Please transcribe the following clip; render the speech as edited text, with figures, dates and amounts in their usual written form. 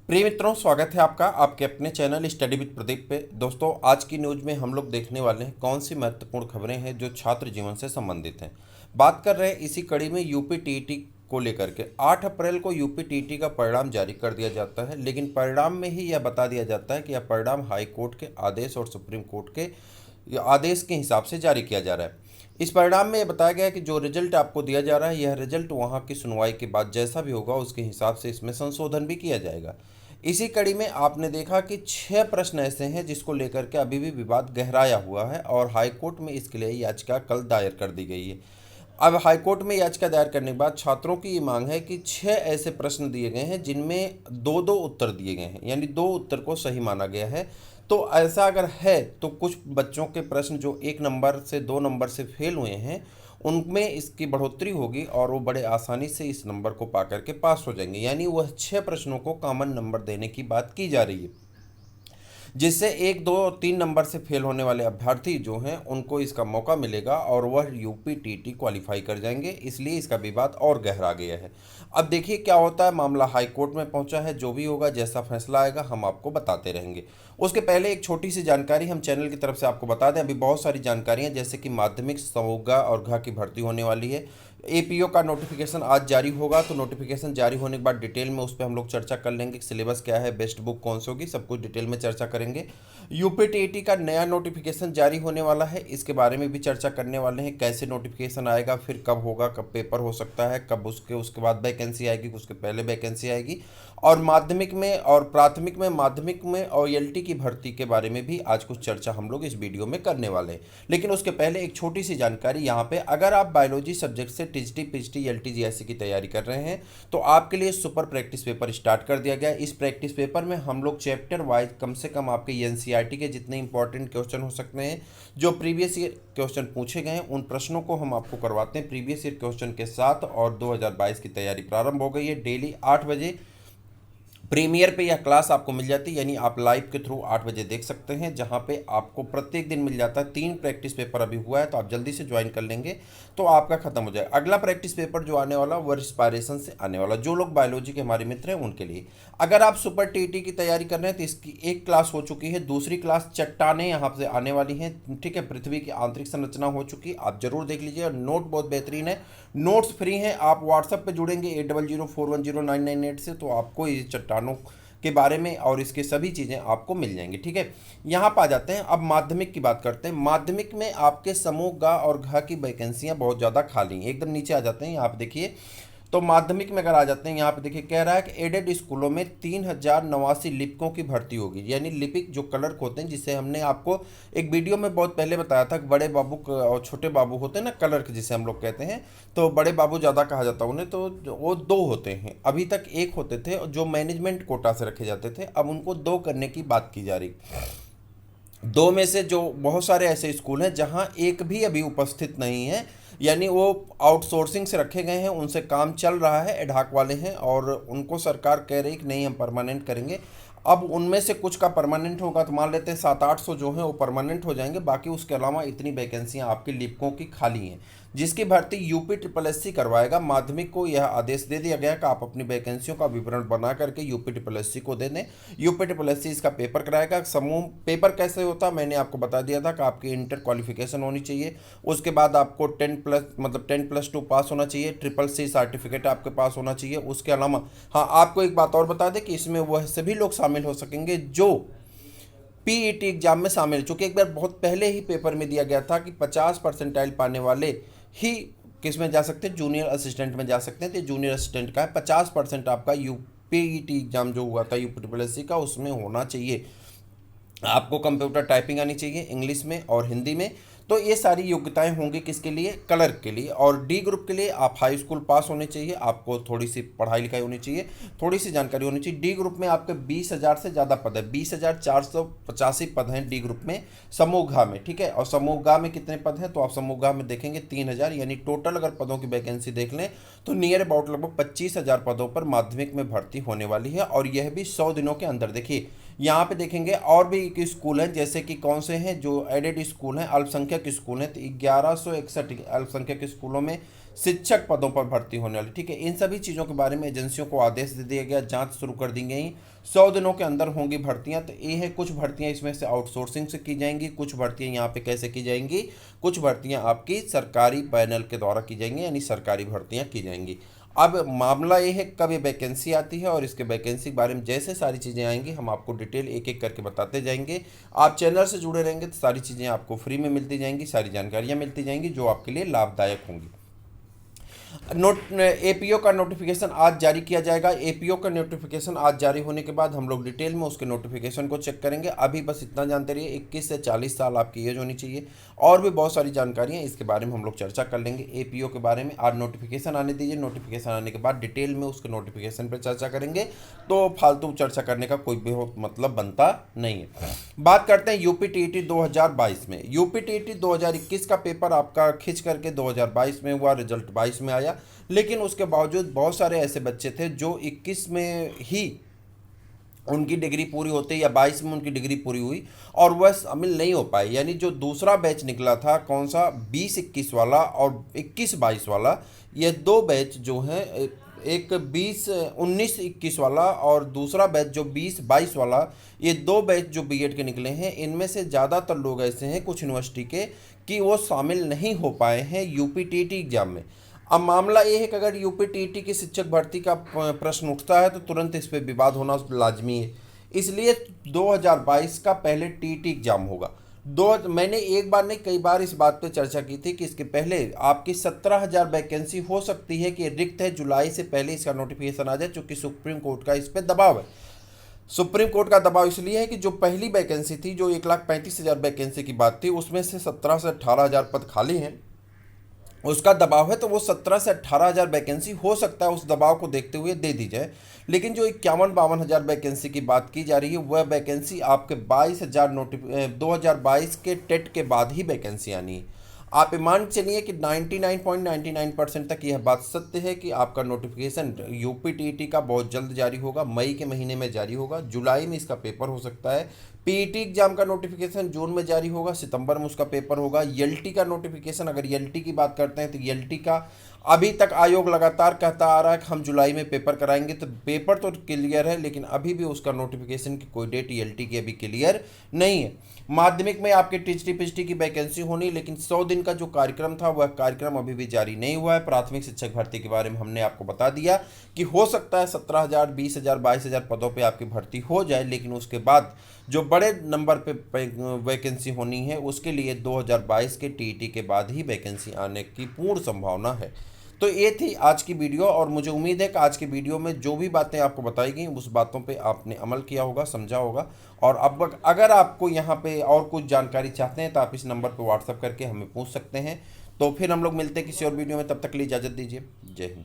प्रिय मित्रों, स्वागत है आपका आपके अपने चैनल स्टडी विद प्रदीप पे। दोस्तों, आज की न्यूज़ में हम लोग देखने वाले हैं कौन सी महत्वपूर्ण खबरें हैं जो छात्र जीवन से संबंधित हैं। बात कर रहे हैं इसी कड़ी में यूपी टीईटी को लेकर के। 8 अप्रैल को यूपी टीईटी का परिणाम जारी कर दिया जाता है, लेकिन परिणाम में ही यह बता दिया जाता है कि यह परिणाम हाई कोर्ट के आदेश और सुप्रीम कोर्ट के आदेश के हिसाब से जारी किया जा रहा है। इस परिणाम में यह बताया गया है कि जो रिजल्ट आपको दिया जा रहा है, यह रिजल्ट वहाँ की सुनवाई के बाद जैसा भी होगा उसके हिसाब से इसमें संशोधन भी किया जाएगा। इसी कड़ी में आपने देखा कि 6 प्रश्न ऐसे हैं जिसको लेकर के अभी भी विवाद गहराया हुआ है और हाईकोर्ट में इसके लिए याचिका कल दायर कर दी गई है। अब हाईकोर्ट में याचिका दायर करने के बाद छात्रों की ये मांग है कि 6 ऐसे प्रश्न दिए गए हैं जिनमें दो दो उत्तर दिए गए हैं, यानी 2 उत्तर को सही माना गया है। तो ऐसा अगर है तो कुछ बच्चों के प्रश्न जो 1 नंबर से 2 नंबर से फेल हुए हैं उनमें इसकी बढ़ोतरी होगी और वो बड़े आसानी से इस नंबर को पा करके पास हो जाएंगे। यानी वह 6 प्रश्नों को कॉमन नंबर देने की बात की जा रही है, जिससे 1 2 3 नंबर से फेल होने वाले अभ्यर्थी जो हैं उनको इसका मौका मिलेगा और वह यूपी टीटी क्वालिफाई कर जाएंगे। इसलिए इसका विवाद और गहरा गया है। अब देखिए क्या होता है। मामला हाई कोर्ट में पहुंचा है, जो भी होगा जैसा फैसला आएगा हम आपको बताते रहेंगे। उसके पहले एक छोटी सी जानकारी हम चैनल की तरफ से आपको बता दें। अभी बहुत सारी जानकारियां, जैसे कि माध्यमिक समूह और घ की भर्ती होने वाली है। एपीओ का नोटिफिकेशन आज जारी होगा, तो नोटिफिकेशन जारी होने के बाद डिटेल में उस पर हम लोग चर्चा कर लेंगे। सिलेबस क्या है, बेस्ट बुक कौन सी होगी, सब कुछ डिटेल में चर्चा करेंगे। यूपी टीईटी का नया नोटिफिकेशन जारी होने वाला है, इसके बारे में भी चर्चा करने वाले हैं। कैसे नोटिफिकेशन आएगा, फिर कब होगा, कब पेपर हो सकता है, कब उसके बाद वैकेंसी आएगी, उसके पहले वैकेंसी आएगी। और माध्यमिक में और प्राथमिक में, माध्यमिक में और एलटी की भर्ती के बारे में भी आज कुछ चर्चा हम लोग इस वीडियो में करने वाले हैं। लेकिन उसके पहले एक छोटी सी जानकारी यहाँ पे, अगर आप बायोलॉजी सब्जेक्ट से टीजीटी पीजीटी एलटी जीएससी की तैयारी कर रहे हैं तो आपके लिए सुपर प्रैक्टिस पेपर स्टार्ट कर दिया गया है। इस प्रैक्टिस पेपर में हम लोग चैप्टर वाइज कम से कम आपके एनसीईआरटी के जितने इंपॉर्टेंट क्वेश्चन हो सकते हैं, जो प्रीवियस ईयर क्वेश्चन पूछे गए हैं, उन प्रश्नों को हम आपको करवाते हैं प्रीवियस ईयर क्वेश्चन के साथ। और 2022 की तैयारी प्रारंभ हो गई है। डेली 8 बजे प्रीमियर पे यह क्लास आपको मिल जाती है, यानी आप लाइव के थ्रू 8 बजे देख सकते हैं, जहां पे आपको प्रत्येक दिन मिल जाता है। 3 प्रैक्टिस पेपर अभी हुआ है, तो आप जल्दी से ज्वाइन कर लेंगे तो आपका खत्म हो जाएगा। अगला प्रैक्टिस पेपर जो आने वाला वो रिस्पायरेशन से आने वाला, जो लोग बायोलॉजी के हमारे मित्र हैं उनके लिए। अगर आप सुपर टीटी की तैयारी कर रहे हैं तो इसकी एक क्लास हो चुकी है, दूसरी क्लास चट्टाने यहाँ से आने वाली हैं। ठीक है, पृथ्वी की आंतरिक संरचना हो चुकी है, आप जरूर देख लीजिए। और नोट बहुत बेहतरीन है, नोट्स फ्री हैं। आप व्हाट्सएप पे जुड़ेंगे 8004109998 से, तो आपको ये चट्टानों के बारे में और इसके सभी चीज़ें आपको मिल जाएंगी। ठीक है, यहाँ पर आ जाते हैं। अब माध्यमिक की बात करते हैं। माध्यमिक में आपके समूह ग और घ की वैकेंसियाँ बहुत ज़्यादा खाली हैं। एकदम नीचे आ जाते हैं, यहाँ पे देखिए। तो माध्यमिक में अगर आ जाते हैं, यहाँ पे देखिए कह रहा है कि एडेड स्कूलों में 3089 लिपिकों की भर्ती होगी। यानी लिपिक जो क्लर्क होते हैं, जिसे हमने आपको एक वीडियो में बहुत पहले बताया था कि बड़े बाबू और छोटे बाबू होते हैं ना, क्लर्क जिसे हम लोग कहते हैं। तो बड़े बाबू ज़्यादा कहा जाता है उन्हें, तो वो 2 होते हैं। अभी तक 1 होते थे जो मैनेजमेंट कोटा से रखे जाते थे, अब उनको 2 करने की बात की जा रही। 2 में से जो बहुत सारे ऐसे स्कूल हैं जहां एक भी अभी उपस्थित नहीं है, यानी वो आउटसोर्सिंग से रखे गए हैं, उनसे काम चल रहा है, एडहाक वाले हैं, और उनको सरकार कह रही कि नहीं हम परमानेंट करेंगे। अब उनमें से कुछ का परमानेंट होगा, तो मान लेते हैं 700-800 जो हैं वो परमानेंट हो जाएंगे। बाकी उसके अलावा इतनी वैकेंसियां आपकी लिपिकों की खाली हैं, जिसकी भर्ती यूपी ट्रिपल एस सी करवाएगा। माध्यमिक को यह आदेश दे दिया गया कि आप अपनी वैकेंसियों का विवरण बना करके यूपी ट्रिपल एस सी को दे दें। यूपी ट्रिपल एस सी इसका पेपर कराएगा। समूह पेपर कैसे होता है मैंने आपको बता दिया था कि आपकी इंटर क्वालिफिकेशन होनी चाहिए, उसके बाद आपको 10+2 पास होना चाहिए, ट्रिपल सी सर्टिफिकेट आपके पास होना चाहिए। उसके अलावा हाँ, आपको एक बात और बता दें कि इसमें वह सभी लोग शामिल हो सकेंगे जो पीईटी एग्जाम में शामिल, चूंकि एक बार बहुत पहले ही पेपर में दिया गया था कि 50 परसेंटाइल पाने वाले ही किस में जा सकते हैं, जूनियर असिस्टेंट में जा सकते हैं। तो जूनियर असिस्टेंट का है 50% आपका यूपीईटी एग्जाम जो हुआ था यूपी ट्रिपल एस सी का, उसमें होना चाहिए। आपको कंप्यूटर टाइपिंग आनी चाहिए इंग्लिश में और हिंदी में। तो ये सारी योग्यताएं होंगी किसके लिए, क्लर्क के लिए। और डी ग्रुप के लिए आप हाई स्कूल पास होने चाहिए, आपको थोड़ी सी पढ़ाई लिखाई होनी चाहिए, थोड़ी सी जानकारी होनी चाहिए। डी ग्रुप में आपके 20,000 से ज़्यादा पद है, 20,485 पद हैं डी ग्रुप में। समूह घ में, ठीक है, और समूह ग में कितने पद हैं तो आप समूह घ में देखेंगे 3,000। यानी टोटल अगर पदों की वैकेंसी देख लें तो नियर अबाउट लगभग 25,000 पदों पर माध्यमिक में भर्ती होने वाली है, और यह भी 100 दिनों के अंदर। देखिए यहाँ पे देखेंगे और भी एक स्कूल हैं, जैसे कि कौन से हैं जो एडेड स्कूल हैं, अल्पसंख्यक स्कूल हैं। तो 1161 अल्पसंख्यक स्कूलों में शिक्षक पदों पर भर्ती होने वाली, ठीक है। इन सभी चीज़ों के बारे में एजेंसियों को आदेश दे दिया गया, जांच शुरू कर दी गई। 100 दिनों के अंदर होंगी भर्तियां। तो ये है, कुछ भर्तियां इसमें से आउटसोर्सिंग से की जाएंगी, कुछ भर्तियां यहाँ पे कैसे की जाएंगी, कुछ भर्तियां आपकी सरकारी पैनल के द्वारा की जाएंगी, यानी सरकारी भर्तियां की जाएंगी। अब मामला ये है कब ये वैकेंसी आती है और इसके वैकेंसी के बारे में जैसे सारी चीज़ें आएंगी हम आपको डिटेल एक एक करके बताते जाएंगे। आप चैनल से जुड़े रहेंगे तो सारी चीज़ें आपको फ्री में मिलती जाएंगी, सारी जानकारियाँ मिलती जाएंगी जो आपके लिए लाभदायक होंगी। एपीओ का नोटिफिकेशन आज जारी किया जाएगा। एपीओ का नोटिफिकेशन आज जारी होने के बाद हम लोग डिटेल में उसके नोटिफिकेशन को चेक करेंगे। अभी बस इतना जानते रहिए, 21 से 40 साल आपकी एज होनी चाहिए। और भी बहुत सारी जानकारियां इसके बारे में हम लोग चर्चा कर लेंगे। एपीओ के बारे में आज नोटिफिकेशन आने दीजिए, नोटिफिकेशन आने के बाद डिटेल में उसके नोटिफिकेशन पर चर्चा करेंगे। तो फालतू चर्चा करने का कोई भी मतलब बनता नहीं है। बात करते हैं यूपी टीईटी 2022 में। यूपी टीईटी 2021 का पेपर आपका खिंच करके 2022 में हुआ, रिजल्ट 22 में आया। लेकिन उसके बावजूद बहुत सारे ऐसे बच्चे थे जो 21 में ही उनकी डिग्री पूरी होती या 22 में उनकी डिग्री पूरी हुई और वह शामिल नहीं हो पाए। यानी जो दूसरा बैच निकला था, कौन सा, 20-21 वाला और 21-22 वाला, ये दो बैच जो हैं, एक 19-21 वाला और दूसरा बैच जो 20-22 वाला, ये दो बैच जो बीएड के निकले हैं, इनमें से ज़्यादातर लोग ऐसे हैं कुछ यूनिवर्सिटी के कि वो शामिल नहीं हो पाए हैं यूपी टीईटी एग्जाम में। अब मामला ये है कि अगर यूपी टीईटी की शिक्षक भर्ती का प्रश्न उठता है तो तुरंत इस पर विवाद होना लाजमी है। इसलिए 2022 का पहले टीईटी एग्जाम होगा। मैंने एक बार नहीं कई बार इस बात पे चर्चा की थी कि इसके पहले आपकी 17,000 वैकेंसी हो सकती है कि रिक्त है, जुलाई से पहले इसका नोटिफिकेशन आ जाए, चूँकि सुप्रीम कोर्ट का इस पर दबाव है। सुप्रीम कोर्ट का दबाव इसलिए है कि जो पहली वैकेंसी थी, जो 1,35,000 वैकेंसी की बात थी, उसमें से 17 से 18,000 पद खाली हैं, उसका दबाव है। तो वो 17 से 18,000 वैकेंसी हो सकता है उस दबाव को देखते हुए दे दी जाए। लेकिन जो 51-52 हज़ार वैकेंसी की बात की जा रही है, वह वैकेंसी आपके 2022 के टेट के बाद ही वैकेंसी आनी है। आप मान चलिए कि 99.99% तक यह बात सत्य है कि आपका नोटिफिकेशन यूपी टीईटी का बहुत जल्द जारी होगा, मई के महीने में जारी होगा, जुलाई में इसका पेपर हो सकता है। पीईटी एग्जाम का नोटिफिकेशन जून में जारी होगा, सितंबर में उसका पेपर होगा। एलटी का नोटिफिकेशन, अगर एलटी की बात करते हैं तो एलटी का अभी तक आयोग लगातार कहता आ रहा है कि हम जुलाई में पेपर कराएंगे। तो पेपर तो क्लियर है, लेकिन अभी भी उसका नोटिफिकेशन की कोई डेट एलटी की अभी क्लियर नहीं है। माध्यमिक में आपके टीचटी पिचटी की वैकेंसी होनी, लेकिन 100 दिन का जो कार्यक्रम था वह कार्यक्रम अभी भी जारी नहीं हुआ है। प्राथमिक शिक्षक भर्ती के बारे में हमने आपको बता दिया कि हो सकता है 17,000, 20,000, 22,000 पदों पे आपकी भर्ती हो जाए, लेकिन उसके बाद जो बड़े नंबर पे वैकेंसी होनी है उसके लिए 2022 के टीईटी के बाद ही वैकेंसी आने की पूर्ण संभावना है। तो ये थी आज की वीडियो और मुझे उम्मीद है कि आज की वीडियो में जो भी बातें आपको बताई गई उस बातों पे आपने अमल किया होगा, समझा होगा। और अब अगर आपको यहाँ पे और कुछ जानकारी चाहते हैं तो आप इस नंबर पे व्हाट्सअप करके हमें पूछ सकते हैं। तो फिर हम लोग मिलते हैं किसी और वीडियो में, तब तक के लिए इजाज़त दीजिए। जय हिंद।